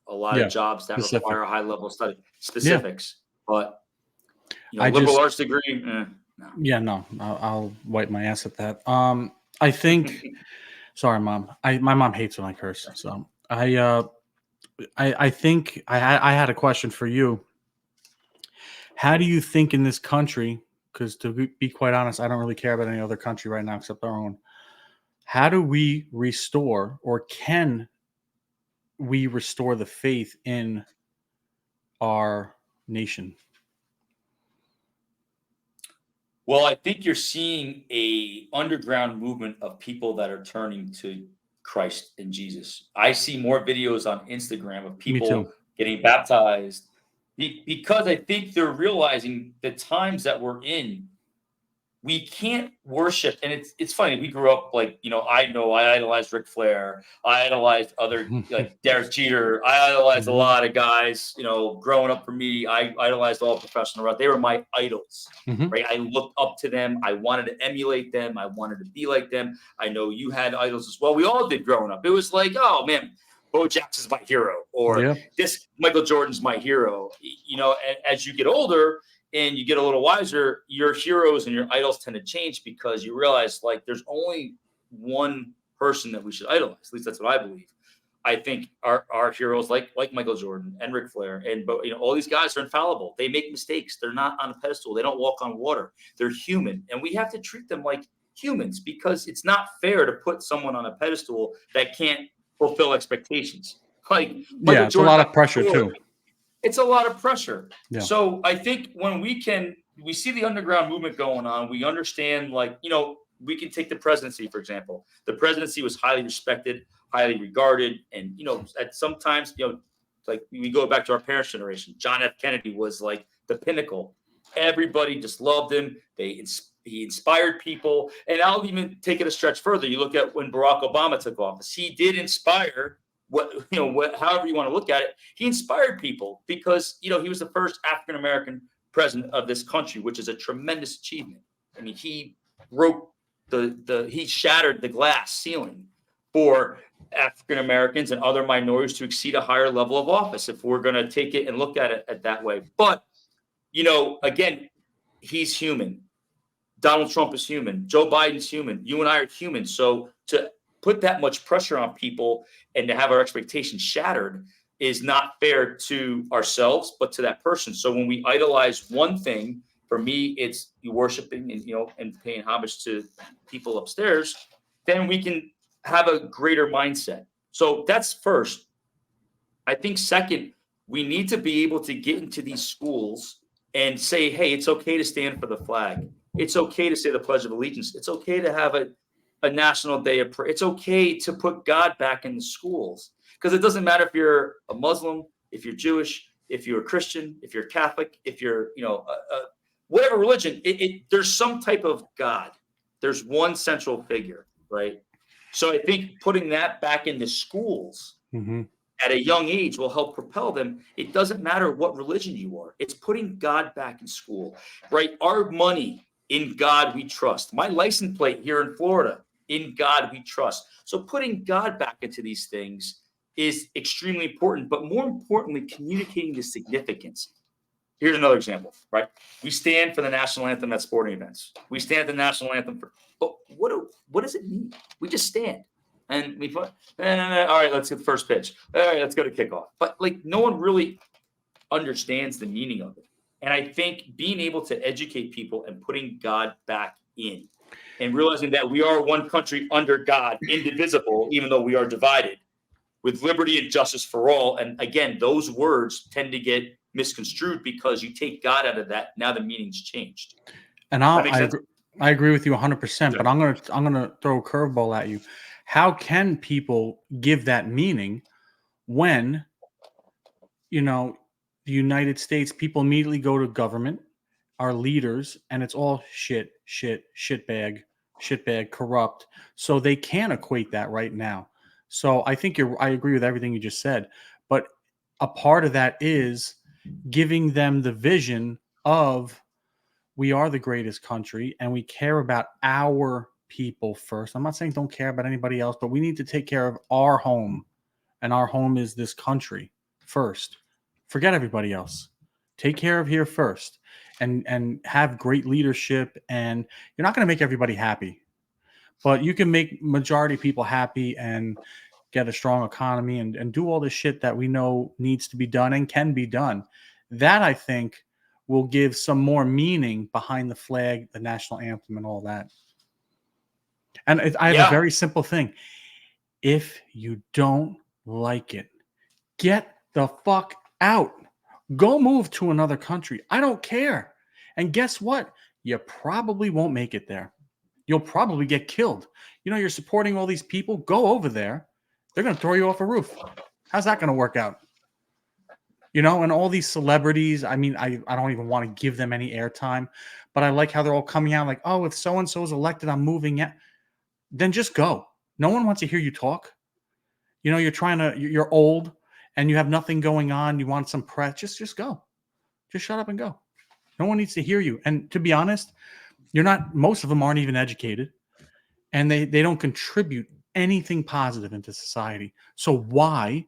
a lot of Yeah. jobs that Specific. require a high level of study Yeah. specifics. But I liberal just, arts degree, no. yeah, no, I'll wipe my ass at that. I think, sorry, mom. My mom hates when I curse. So I think I had a question for you. How do you think in this country, because to be quite honest, I don't really care about any other country right now except our own. How do we restore, or can we restore the faith in our nation? Well, I think you're seeing a underground movement of people that are turning to Christ and Jesus. I see more videos on Instagram of Me too. people getting baptized because I think they're realizing the times that we're in, we can't worship. And it's funny, we grew up like, I idolized Ric Flair, I idolized other like Derek Jeter, I idolized a Hmm. lot of guys. Growing up for me, I idolized all professional wrestling. They were my idols, Hmm. right? I looked up to them, I wanted to emulate them, I wanted to be like them. I know you had idols as well. We all did growing up. It was like, oh man, Bo Jackson's my hero, or Yeah. this Michael Jordan's my hero. As you get older and you get a little wiser, your heroes and your idols tend to change because you realize like there's only one person that we should idolize. At least that's what I believe. I think our heroes like Michael Jordan and Ric Flair and all these guys are infallible. They make mistakes. They're not on a pedestal. They don't walk on water. They're human, and we have to treat them like humans because it's not fair to put someone on a pedestal that can't fulfill expectations. Like Yeah. Michael It's a Jordan lot got of pressure scored, too. it's a lot of pressure. Yeah. So I think when we see the underground movement going on, we understand like, we can take the presidency, for example. The presidency was highly respected, highly regarded. And, at sometimes, like we go back to our parents' generation, John F. Kennedy was like the pinnacle. Everybody just loved him. He inspired people. And I'll even take it a stretch further. You look at when Barack Obama took office, he did inspire however you want to look at it, he inspired people because he was the first African American president of this country, which is a tremendous achievement. I mean, he broke he shattered the glass ceiling for African Americans and other minorities to exceed a higher level of office. If we're going to take it and look at it at that way, but again, he's human. Donald Trump is human. Joe Biden's human. You and I are human. So to put that much pressure on people and to have our expectations shattered is not fair to ourselves, but to that person. So when we idolize one thing, for me, it's you worshiping and paying homage to people upstairs, then we can have a greater mindset. So that's first. I think second, we need to be able to get into these schools and say, hey, it's okay to stand for the flag. It's okay to say the Pledge of Allegiance. It's okay to have a national day of prayer. It's okay to put God back in the schools because it doesn't matter if you're a Muslim, if you're Jewish, if you're a Christian, if you're Catholic, if you're, whatever religion, there's some type of God. There's one central figure, right? So I think putting that back into schools at a young age will help propel them. It doesn't matter what religion you are. It's putting God back in school, right? Our money, in God we trust. My license plate here in Florida, in God we trust. So putting God back into these things is extremely important, but more importantly, communicating the significance. Here's another example, right? We stand for the national anthem at sporting events. We stand the national anthem for, but what does it mean? We just stand. And we put, all right, let's get the first pitch. All right, let's go to kickoff. But like no one really understands the meaning of it. And I think being able to educate people and putting God back in and realizing that we are one country under God, indivisible, even though we are divided, with liberty and justice for all. And again, those words tend to get misconstrued because you take God out of that. Now the meaning's changed. And I agree with you 100%. But I'm gonna throw a curveball at you. How can people give that meaning when, the United States, people immediately go to government, our leaders, and it's all shitbag, corrupt. So they can equate that right now. So I think I agree with everything you just said. But a part of that is giving them the vision of we are the greatest country and we care about our people first. I'm not saying don't care about anybody else, but we need to take care of our home. And our home is this country first. Forget everybody else. Take care of here first and have great leadership. And you're not going to make everybody happy, but you can make majority of people happy and get a strong economy and do all the shit that we know needs to be done and can be done. That I think will give some more meaning behind the flag, the national anthem, and all that. And I have a very simple thing. If you don't like it, get the fuck out. Go move to another country. I don't care. And guess what? You probably won't make it there. You'll probably get killed. You're supporting all these people. Go over there. They're going to throw you off a roof. How's that going to work out? And all these celebrities, I mean, I don't even want to give them any airtime, but I like how they're all coming out like, oh, if so-and-so is elected, I'm moving it. Then just go. No one wants to hear you talk. You're old and you have nothing going on. You want some press. Just go. Just shut up and go. No one needs to hear you. And to be honest, most of them aren't even educated and they don't contribute anything positive into society. So why,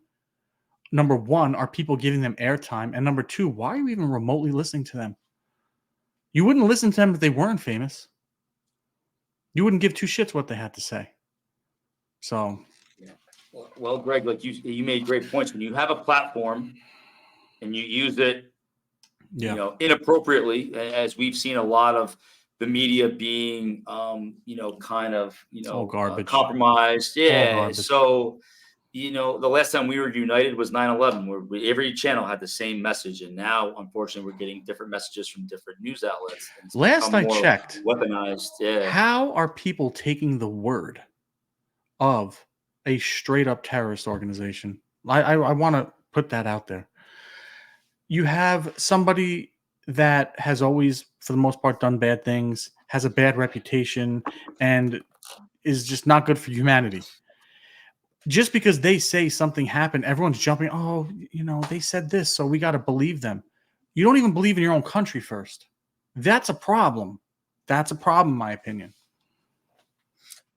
number one, are people giving them airtime? And number two, why are you even remotely listening to them? You wouldn't listen to them if they weren't famous. You wouldn't give two shits what they had to say. So, well, Greg, like you made great points. When you have a platform and you use it, inappropriately, as we've seen a lot of the media being, kind of, all garbage, compromised. Yeah. So, the last time we were united was 9/11, where every channel had the same message, and now, unfortunately, we're getting different messages from different news outlets. Last I checked, weaponized. Yeah. How are people taking the word of a straight up terrorist organization? I want to put that out there. You have somebody that has always, for the most part, done bad things, has a bad reputation, and is just not good for humanity. Just because they say something happened, everyone's jumping, oh, they said this, so we got to believe them. You don't even believe in your own country first. That's a problem. That's a problem, in my opinion.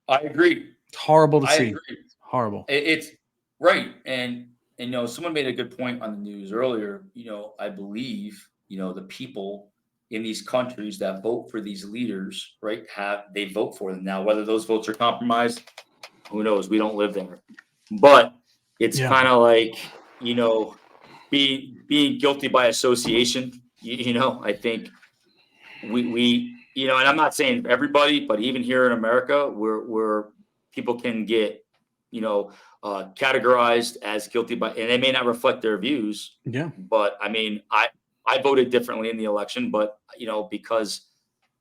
I agree. It's horrible to see. Agree. Horrible. It's right. And someone made a good point on the news earlier. I believe, the people in these countries that vote for these leaders, right, they vote for them. Now, whether those votes are compromised, who knows? We don't live there. But it's kind of like, being guilty by association. I think we and I'm not saying everybody, but even here in America, where people can get, categorized as guilty by, and they may not reflect their views. Yeah. But I mean, I voted differently in the election, but because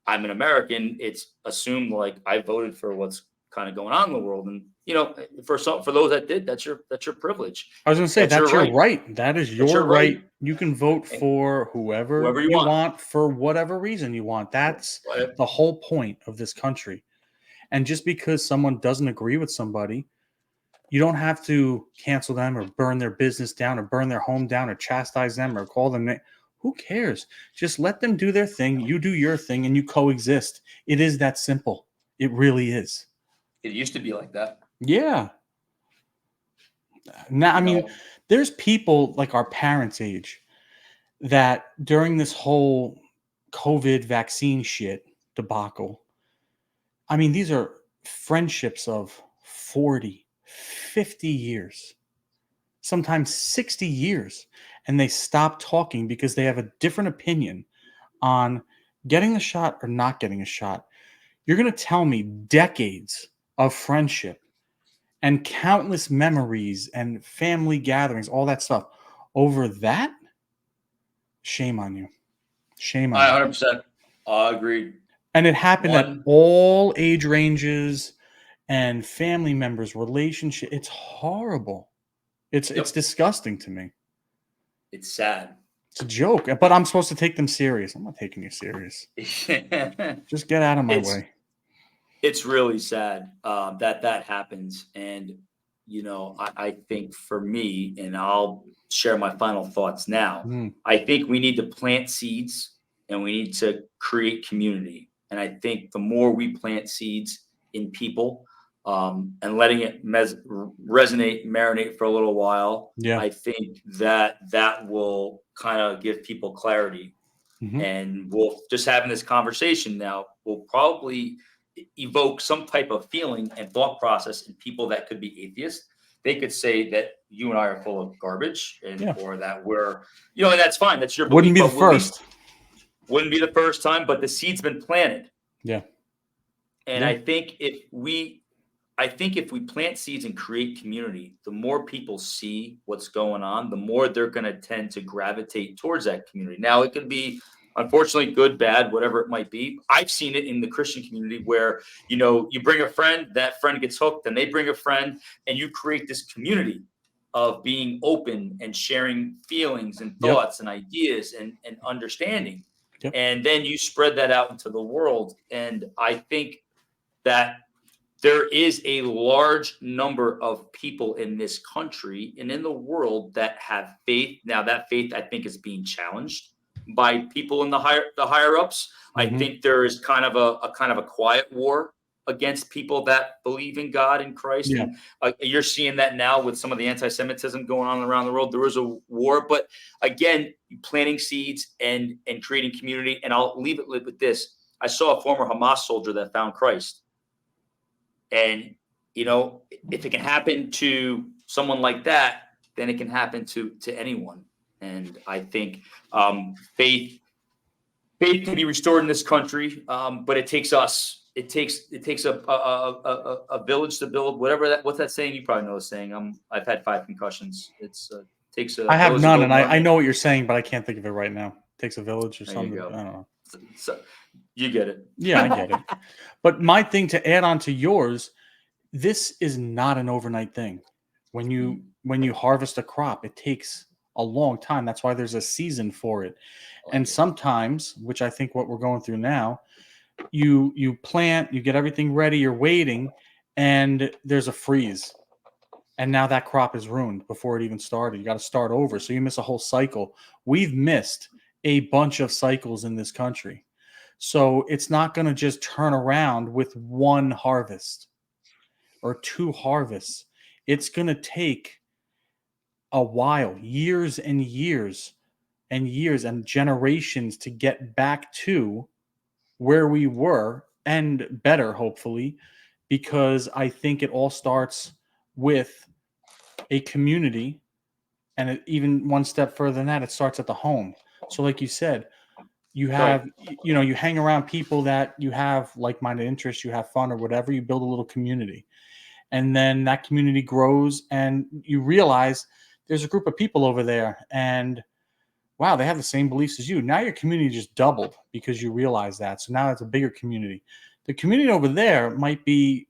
I'm an American, it's assumed like I voted for what's kind of going on in the world. And for those that did, that's your privilege. I was going to say, That's your that's your right. right. That is That's your your right. right. You can vote And for whoever whoever you you want. want for whatever reason you want. That's the whole point of this country. And just because someone doesn't agree with somebody, you don't have to cancel them or burn their business down or burn their home down or chastise them or call them. Who cares? Just let them do their thing. You do your thing and you coexist. It is that simple. It really is. It used to be like that. Yeah. Now, I mean, there's people like our parents' age that during this whole COVID vaccine shit debacle, I mean, these are friendships of 40, 50 years, sometimes 60 years, and they stop talking because they have a different opinion on getting the shot or not getting a shot. You're going to tell me decades of friendship and countless memories and family gatherings, all that stuff over that? Shame on you. Shame on you. 100% agreed. And it happened at all age ranges and family members, relationship. It's horrible. It's disgusting to me. It's sad. It's a joke, but I'm supposed to take them serious. I'm not taking you serious. Just get out of my way. It's really sad that happens. And, I think for me, and I'll share my final thoughts now, I think we need to plant seeds and we need to create community. And I think the more we plant seeds in people and letting it resonate, marinate for a little while, I think that will kind of give people clarity. And we'll just having this conversation now will probably evoke some type of feeling and thought process in people that could be atheists. They could say that you and I are full of garbage, or that we're, and that's fine. That's your belief. Wouldn't be the first. Wouldn't be the first time, but the seed's been planted. Yeah. And I think if we plant seeds and create community, the more people see what's going on, the more they're going to tend to gravitate towards that community. Now, it could be, unfortunately, good, bad, whatever it might be. I've seen it in the Christian community where, you bring a friend, that friend gets hooked, and they bring a friend, and you create this community of being open and sharing feelings and thoughts and ideas and understanding. And then you spread that out into the world. And I think that there is a large number of people in this country and in the world that have faith. Now, that faith, I think, is being challenged by people in the higher ups. I think there is kind of a quiet war against people that believe in God and Christ. And you're seeing that now with some of the anti-Semitism going on around the world. There is a war, but again, planting seeds and creating community. And I'll leave it with this. I saw a former Hamas soldier that found Christ. And, if it can happen to someone like that, then it can happen to anyone. And I think faith can be restored in this country, but it takes us. It takes a village to build. What's that saying? You probably know the saying. I've had 5 concussions. Takes a. I have none, and I know what you're saying, but I can't think of it right now. It takes a village or something. I don't know. So you get it. Yeah, I get it. But my thing to add on to yours, this is not an overnight thing. When you harvest a crop, it takes a long time. That's why there's a season for it. And sometimes, which I think what we're going through now, you plant, you get everything ready, you're waiting, and there's a freeze. And now that crop is ruined before it even started. You got to start over. So you miss a whole cycle. We've missed a bunch of cycles in this country. So it's not going to just turn around with one harvest or 2 harvests. It's going to take a while, years and years and years and generations to get back to where we were and better, hopefully, because I think it all starts with a community, and even one step further than that, it starts at the home. So like you said, you have, you hang around people that you have like-minded interests, you have fun or whatever, you build a little community. And then that community grows and you realize there's a group of people over there and wow, they have the same beliefs as you. Now your community just doubled because you realize that. So now it's a bigger community. The community over there might be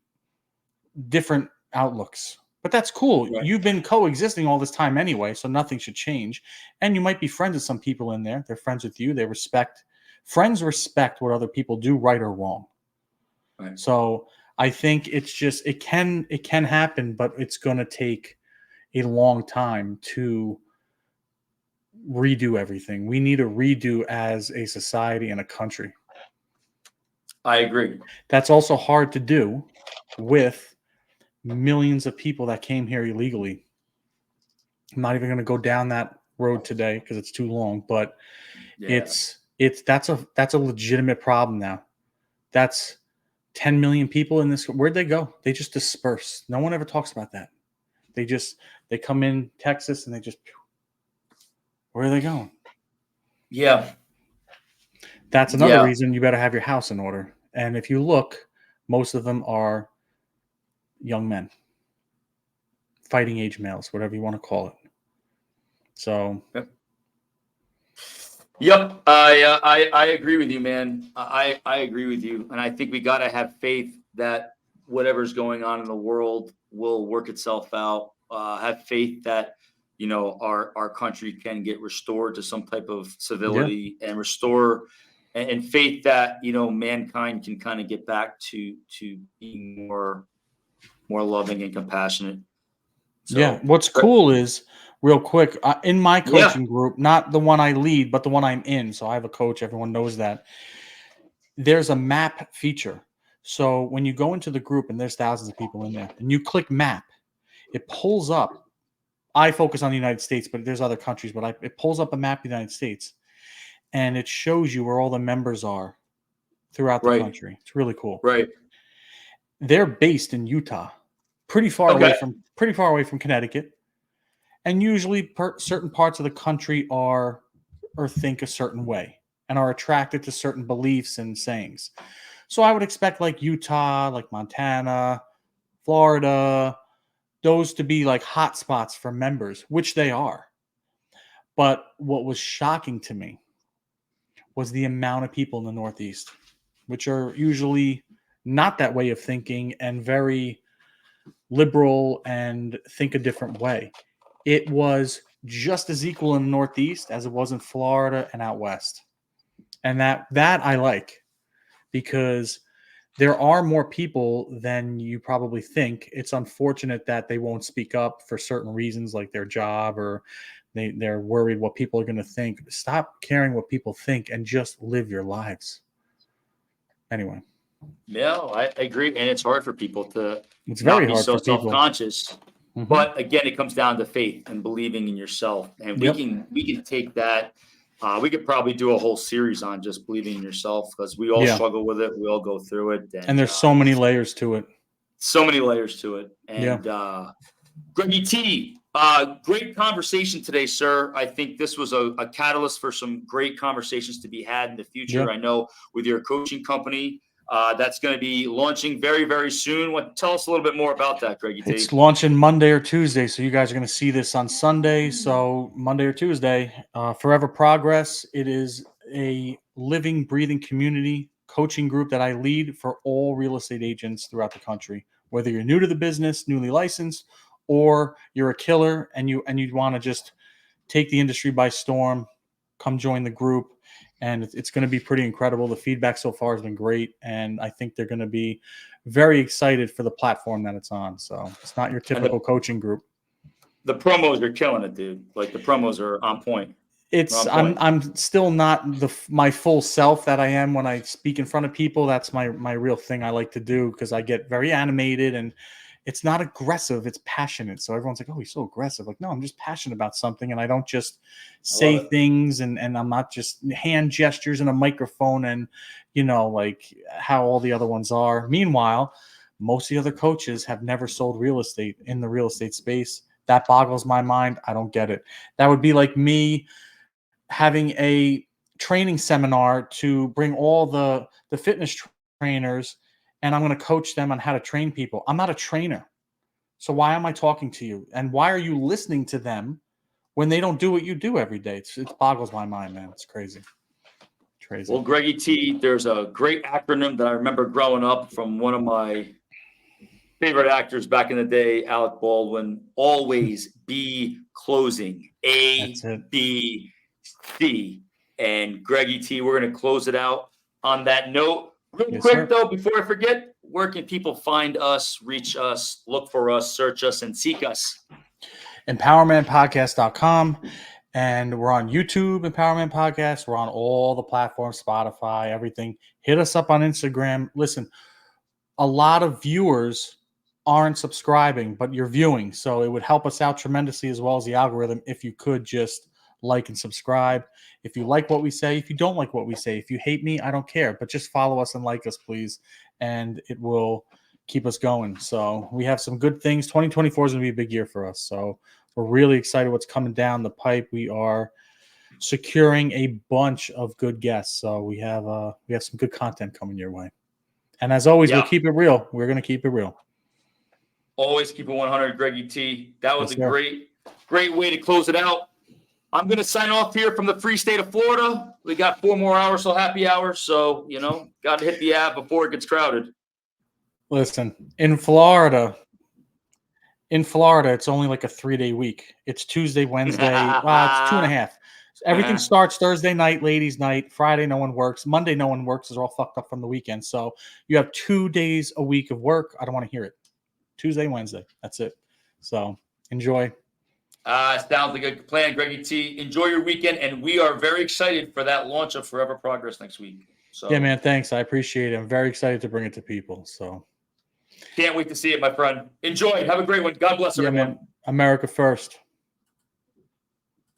different outlooks. But that's cool. Right. You've been coexisting all this time anyway, so nothing should change. And you might be friends with some people in there. They're friends with you. Friends respect what other people do, right or wrong. Right. So I think it's just it can happen, but it's going to take a long time to redo everything. We need a redo as a society and a country. I agree. That's also hard to do with millions of people that came here illegally. I'm not even going to go down that road today because it's too long, but Yeah. that's a legitimate problem now. That's 10 million people in this. Where'd they go? They just disperse. No one ever talks about that. They come in Texas and they just, where are they going? Yeah. That's another Yeah. reason you better have your house in order. And if you look, most of them are young men, fighting age males, whatever you want to call it. So, Yep. I agree with you, man. I agree with you, and I think we got to have faith that whatever's going on in the world will work itself out. Have faith that our country can get restored to some type of yeah. civility and restore, and faith that mankind can kind of get back to being more loving and compassionate. Yeah. So, What's cool is, real quick, in my yeah, coaching group, not the one I lead, but the one I'm in. So I have a coach. Everyone knows that. There's a map feature. So when you go into the group and there's thousands of people in there and you click map, it pulls up. I focus on the United States, but there's other countries, but it pulls up a map of the United States and it shows you where all the members are throughout the right, country. It's really cool. right. They're based in Utah, pretty far Okay, away from Connecticut. And usually certain parts of the country are or think a certain way and are attracted to certain beliefs and sayings. So I would expect like Utah, like Montana, Florida, those to be like hot spots for members, which they are. But what was shocking to me was the amount of people in the Northeast, which are usually not that way of thinking and very liberal and think a different way. It was just as equal in the Northeast as it was in Florida and out west. And that I like, because there are more people than you probably think. It's unfortunate that they won't speak up for certain reasons, like their job, or they're worried what people are going to think. Stop caring what people think and just live your lives. Anyway, yeah, I agree, and it's hard for people to it's not very be hard so for people. self-conscious. Mm-hmm. But again, it comes down to faith and believing in yourself, and we Yep. can take that. We could probably do a whole series on just believing in yourself, because we all Yeah. struggle with it. We all go through it, And and there's so many layers to it. so many layers to it. Yeah. And Greggy T, great conversation today, sir. I think this was a catalyst for some great conversations to be had in the future. Yeah. I know with your coaching company, that's going to be launching very, very soon. Tell us a little bit more about that, Greggy It's T. launching Monday or Tuesday, so you guys are going to see this on Sunday. So Monday or Tuesday, Forever Progress. It is a living, breathing community coaching group that I lead for all real estate agents throughout the country. Whether you're new to the business, newly licensed, or you're a killer and you want to just take the industry by storm, come join the group. And it's going to be pretty incredible. The feedback so far has been great. And I think they're going to be very excited for the platform that it's on. So it's not your And typical coaching group. the promos are killing it, dude. Like, the promos are on point. I'm still not my full self that I am when I speak in front of people. That's my real thing I like to do, because I get very animated, and it's not aggressive, it's passionate. So everyone's like, oh, he's so aggressive. Like, no, I'm just passionate about something, and I don't just say things and I'm not just hand gestures and a microphone and like how all the other ones are. Meanwhile, most of the other coaches have never sold real estate in the real estate space. That boggles my mind. I don't get it. That would be like me having a training seminar to bring all the fitness trainers, and I'm going to coach them on how to train people. I'm not a trainer. So why am I talking to you? And why are you listening to them when they don't do what you do every day? It boggles my mind, man. It's crazy. Crazy. Well, Greggy T, there's a great acronym that I remember growing up from one of my favorite actors back in the day, Alec Baldwin, always be closing. A, That's it. B, C. And Greggy T, we're going to close it out on that note. Real Yes, quick, sir. though, before I forget, where can people find us, reach us, look for us, search us, and seek us? EmpowerManPodcast.com. And we're on YouTube, Empowerman Podcast. We're on all the platforms, Spotify, everything. Hit us up on Instagram. Listen, a lot of viewers aren't subscribing, but you're viewing. So it would help us out tremendously, as well as the algorithm, if you could just like and subscribe. If you like what we say, if you don't like what we say, if you hate me, I don't care. But just follow us and like us, please. And it will keep us going. So we have some good things. 2024 is going to be a big year for us. So we're really excited what's coming down the pipe. We are securing a bunch of good guests. So we have some good content coming your way. And as always, we'll keep it real. We're going to keep it real. Always keep it 100, Greggy T. That was Yes, a sir. great way to close it out. I'm going to sign off here from the free state of Florida. We got 4 more hours till happy hour. So, got to hit the app before it gets crowded. Listen, in Florida, it's only like a 3-day week. It's Tuesday, Wednesday. It's 2.5. Everything starts Thursday night, ladies' night. Friday, no one works. Monday, no one works. They're all fucked up from the weekend. So you have 2 days a week of work. I don't want to hear it. Tuesday, Wednesday. That's it. So enjoy. Sounds like a plan, Greggy T. Enjoy your weekend, and we are very excited for that launch of Forever Progress next week. So yeah, man, thanks. I appreciate it. I'm very excited to bring it to people. So can't wait to see it, my friend. Enjoy. Have a great one. God bless everyone. Man. America first.